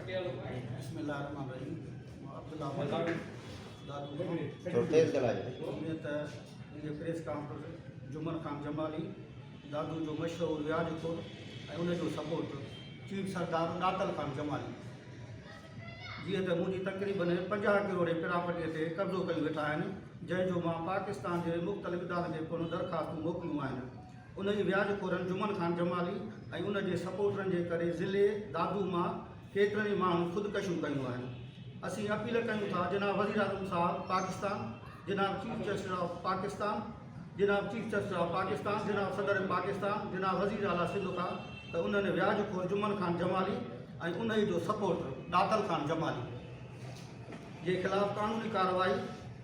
बिस्मिल्लाहिर्रहमानिर्रहीम। अब्दुल्लाह दादू तेज चलाए ये प्रेस कॉन्फ्रेंस जुमन खान जमाली दादू जो मशहूर व्याज खोर उन जो सपोर्ट चीफ सरदार दातल खान जमाली जी तो मुझी तकरीबन 50 करोड़ प्रॉपर्टी से कब्जो कई वेठा जैं मां पाकिस्तान के मुख्तलिफ़ इदारनि के को दरख़्वास्तूं मोकिलियूं आहिनि। उन जी व्याज खोरन जुमन खान जमाली और उन जे सपोर्टरनि जे करे ज़िले दादू मां केतिरनि माण्हुनि ख़ुदकशियूं कयूं आहिनि। असीं अपील कयूं था जनाब वज़ीर आज़म साहब पाकिस्तान, जनाब चीफ जस्टिस ऑफ पाकिस्तान, जनाब चीफ जस्टिस ऑफ पाकिस्तान, जनाब सदर पाकिस्तान, जनाब वज़ीर आला सिंध खां तो उन्होंने व्याज खोर जुमन खान जमाली और उन जो सपोर्टर दातल खान जमाली के खिलाफ़ कानूनी कार्रवाई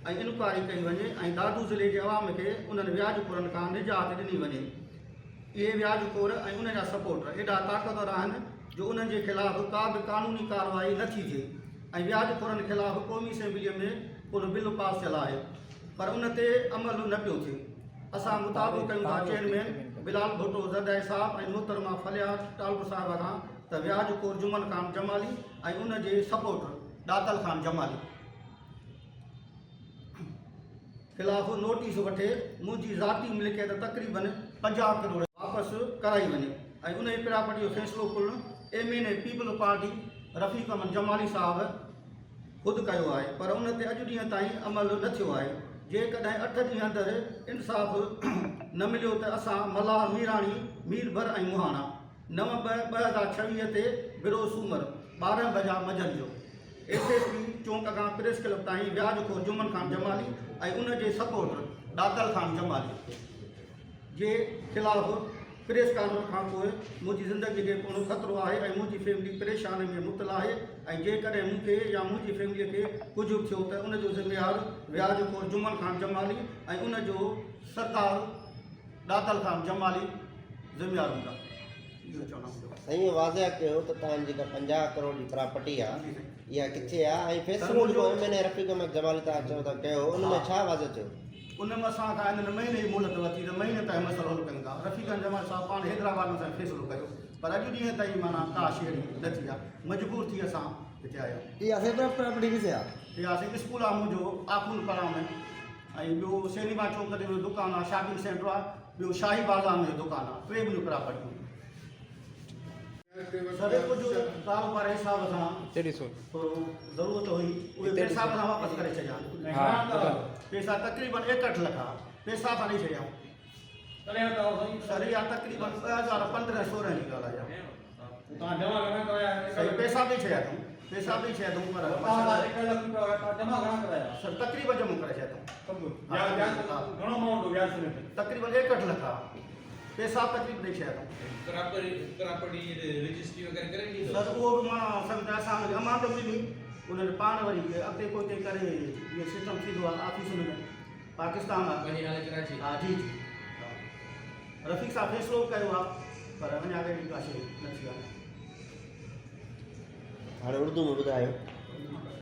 और इनक्वायरी कई वजे और दादू ज़िले के अवाम के उन्होंने व्याज खोरन का निजात ॾिनी वजे। ये व्याज खोर और उन सपोर्टर एडा ताक़तवर आहिनि जो उनके खिलाफ़ का भी कानूनी कार्रवाई न थी थे और व्याज खोरन खिलाफ़ क़ौमी असेंबली में को बिल पास थियल है पर उन ते अमल न पियो थे। असां मुताबिक़ कयूं था चेयरमैन बिलाल भुट्टो ज़रदारी साहब और मोहतरमा फलिया टालब साहब का तो व्याज खोर जुमन खान जमाली और उन जे सपोर्टर दातल खान जमाली खिलाफ़ नोटिस वठे मुझी ज़ाती मिल्कियत तकरीबन 50 करोड़ वापस कराई वने और उन प्रॉपर्टी जो फैसलो कुल MNA पीपल पार्टी रफ़ीक अहमद जमाली साहब खुद कयो है पर उन ते अॼु ॾींहं ताईं अमल न थियो है। जेकॾहिं 8 ॾींहं अंदर इंसाफ़ न मिलियो तो असां मल्हार मीराणी मीरभर और मुहाना 9/2/2026 ते बिरोज़ सूमर 12 बजे मंझंदि जो SSP चौंक का प्रेस क्लब ताईं व्याज खोर जुमन खान जमाली और उन जे सपोर्टर दातल खान जमाली के खिलाफ़ प्रेस कॉन्फ्रेंस खां पोइ मुझी ज़िंदगी के को ख़तरो है और मुझी फैमिली परेशानी में मुब्तला है और जेकॾहिं मूंखे या मुझी फैमिली के कुछ थियो तो उन जो ज़िम्मेवार व्याज खोर जुमन खान जमाली और उन जो सरदार दातल खान जमाली ज़िम्मेवार हूंदा। सही वाज़ह कयो तो तव्हांजी 50 करोड़ की प्रॉपर्टी है या किथे है फैसलो जो MNA रफ़ीक अहमद जमाली ता चो त कयो उनमें छा वाज़ह थियो उनमें असां खां इन महीने जी मोहलत वरिती त महीने ताईं मसइलो हल कयूं था। रफ़ीक अहमद जमाली साहब पाण हैदराबाद में फैसलो कयो पर अॼु ॾींहं ताईं माना का शइ न थी आहे मजबूर थी असां हिते आया ये फेवरेट प्रॉपर्टी किसे है इहा स्कूल आहे मुंहिंजो आखून परा में ऐं ॿियो सेनीमा चौक ते दुकान आहे शॉपिंग सेंटर आहे ॿियो शाही बाज़ार में दुकान आहे टे ॿियूं प्रॉपर्टियूं सर कुछ कारोबार हिसाब सां थोरो ज़रूरत हुई उहे पैसा सां वापसि करे छॾिया पैसा तकरीबन 61 लख पैसा सां ॾेई छॾिया सर इहा तकरीबन 2015-16 जी ॻाल्हि आहे पैसा ॾेई छॾिया अथऊं पर सर तकरीबन जमा करे छॾिया अथऊं तकरीबन 61 लख पैसा तकलीफ़ ॾेई छॾिया अथऊं प्रॉपर्टी रजिस्ट्री वगैरह करेंगी सर वो भी माना सम्झ असां अमाउंट मिली उन्होंने पाण वरी अॻिते कोई ते करे इहो सिस्टम थींदो आहे ऑफिस में पाकिस्तान आहे कराची हाँ जी रफ़ीक साहब फैसलो कयो आहे पर अञा ताईं का शइ न थी आहे। हाणे उर्दू में ॿुधायो